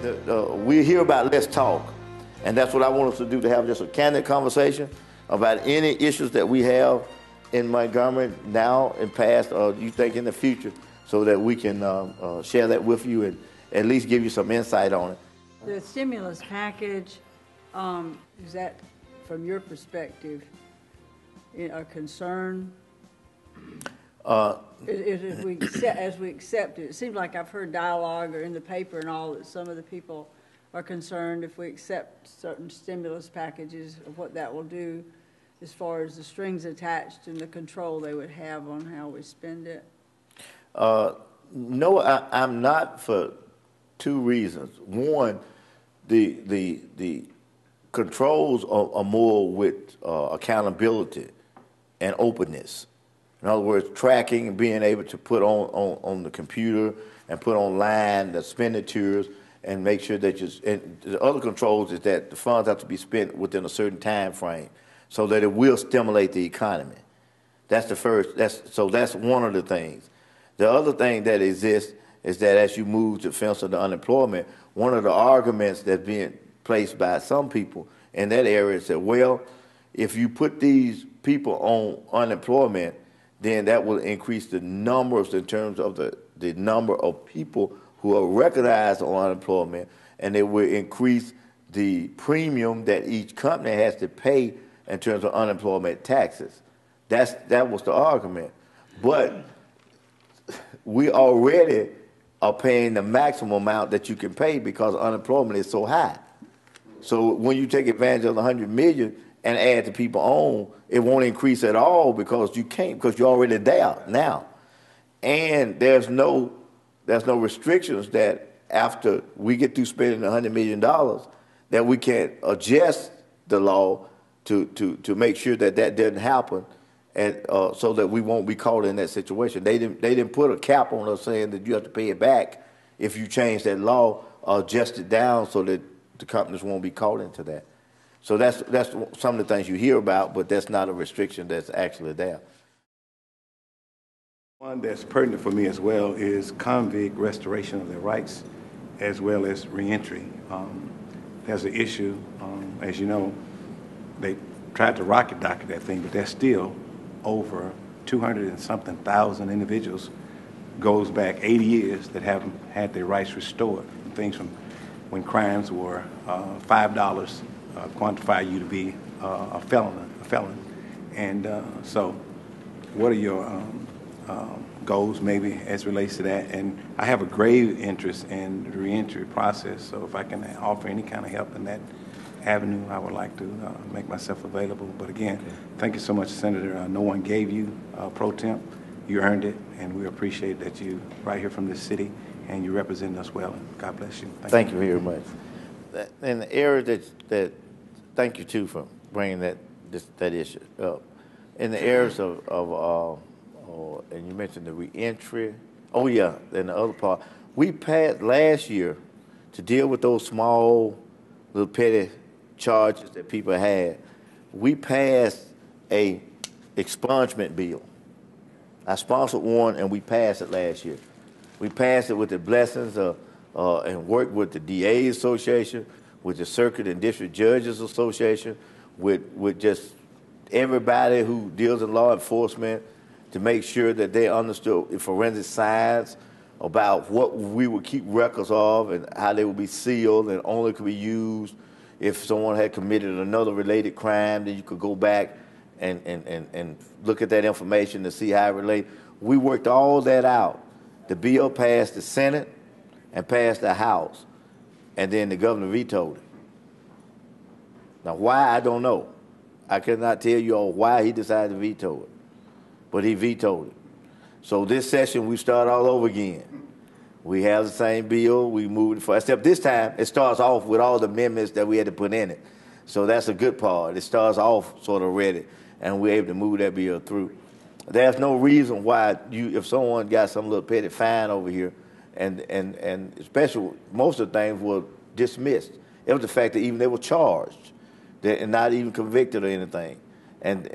We hear about let's talk, and that's what I want us to do, to have just a candid conversation about any issues that we have in Montgomery now and past, or you think in the future, so that we can share that with you and at least give you some insight on it. The stimulus package, is that, from your perspective, a concern? As we accept it, it seems like I've heard dialogue or in the paper and all that some of the people are concerned if we accept certain stimulus packages of what that will do as far as the strings attached and the control they would have on how we spend it. No, I'm not, for two reasons. One, the controls are more with accountability and openness. In other words, tracking and being able to put on the computer and put online the expenditures and make sure that and the other controls is that the funds have to be spent within a certain time frame so that it will stimulate the economy. That's the first, so that's one of the things. The other thing that exists is that as you move to fence the unemployment, one of the arguments that's being placed by some people in that area is that, well, if you put these people on unemployment, then that will increase the numbers in terms of the number of people who are recognized on unemployment, and it will increase the premium that each company has to pay in terms of unemployment taxes. That was the argument. But we already are paying the maximum amount that you can pay because unemployment is so high. So when you take advantage of the $100 million and add the people on, it won't increase at all because you can't, because you're already there now. And there's no restrictions that after we get through spending $100 million, that we can't adjust the law to make sure that doesn't happen, and so that we won't be caught in that situation. They didn't put a cap on us saying that you have to pay it back if you change that law or adjust it down so that the companies won't be caught into that. So that's some of the things you hear about, but that's not a restriction that's actually there. One that's pertinent for me as well is convict restoration of their rights, as well as reentry. There's an issue, as you know, they tried to rocket docket that thing, but there's still over 200 and something thousand individuals, goes back 80 years, that haven't had their rights restored. Things from when crimes were $5 quantify you to be a felon. And so what are your goals maybe as relates to that? And I have a grave interest in the reentry process, so if I can offer any kind of help in that avenue, I would like to make myself available. But again, thank you so much, Senator. No one gave you pro temp. You earned it, and we appreciate that you right here from this city, and you represent us well, and God bless you. Thank you very much. In the area that thank you too for bringing that issue up. In the areas of and you mentioned the reentry. Oh yeah, and the other part, we passed last year to deal with those small little petty charges that people had. We passed a expungement bill. I sponsored one, and we passed it last year. We passed it with the blessings of and worked with the DA Association, with the Circuit and District Judges Association, with just everybody who deals in law enforcement, to make sure that they understood forensic science about what we would keep records of and how they would be sealed and only could be used if someone had committed another related crime. Then you could go back and look at that information to see how it relates. We worked all that out. The bill passed the Senate and passed the House, and then the governor vetoed it. Now, why, I don't know. I cannot tell you all why he decided to veto it, but he vetoed it. So this session, we start all over again. We have the same bill, we moved it forward, except this time it starts off with all the amendments that we had to put in it. So that's a good part. It starts off sort of ready, and we're able to move that bill through. There's no reason why if someone got some little petty fine over here, and especially most of the things were dismissed. It was the fact that even they were charged and not even convicted or anything. And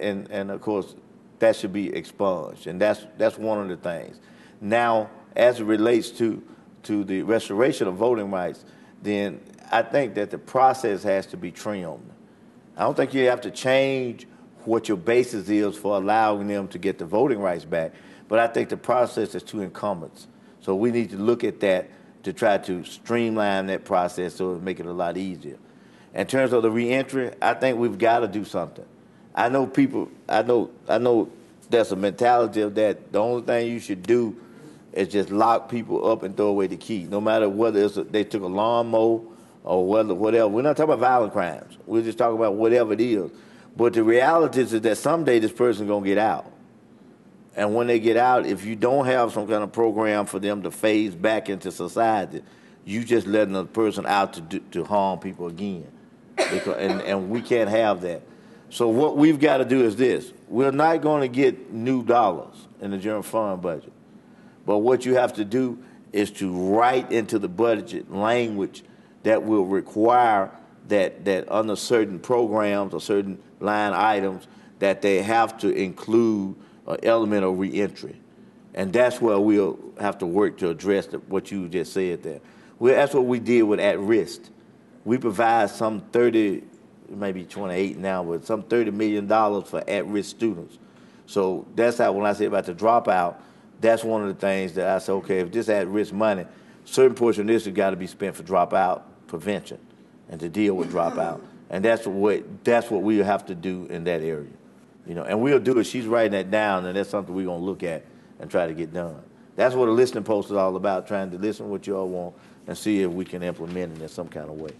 of course, that should be expunged, and that's one of the things. Now, as it relates to the restoration of voting rights, then I think that the process has to be trimmed. I don't think you have to change what your basis is for allowing them to get the voting rights back, but I think the process is too incumbent. So we need to look at that to try to streamline that process so it'll make it a lot easier. In terms of the reentry, I think we've got to do something. I know there's a mentality of that the only thing you should do is just lock people up and throw away the key, no matter whether they took a lawnmower or whatever. We're not talking about violent crimes. We're just talking about whatever it is. But the reality is that someday this person's going to get out. And when they get out, if you don't have some kind of program for them to phase back into society, you just letting a person out to harm people again. And we can't have that. So what we've got to do is this. We're not going to get new dollars in the general fund budget. But what you have to do is to write into the budget language that will require that under certain programs or certain line items that they have to include an element of reentry. And that's where we'll have to work to address what you just said there. That's what we did with at-risk. We provide some 30, maybe 28 now, but some $30 million for at-risk students. So that's how, when I say about the dropout, that's one of the things that I say, okay, if this at-risk money, certain portion of this has got to be spent for dropout prevention and to deal with dropout. And that's what we have to do in that area. And we'll do it. She's writing that down, and that's something we're going to look at and try to get done. That's what a listening post is all about, trying to listen to what you all want and see if we can implement it in some kind of way.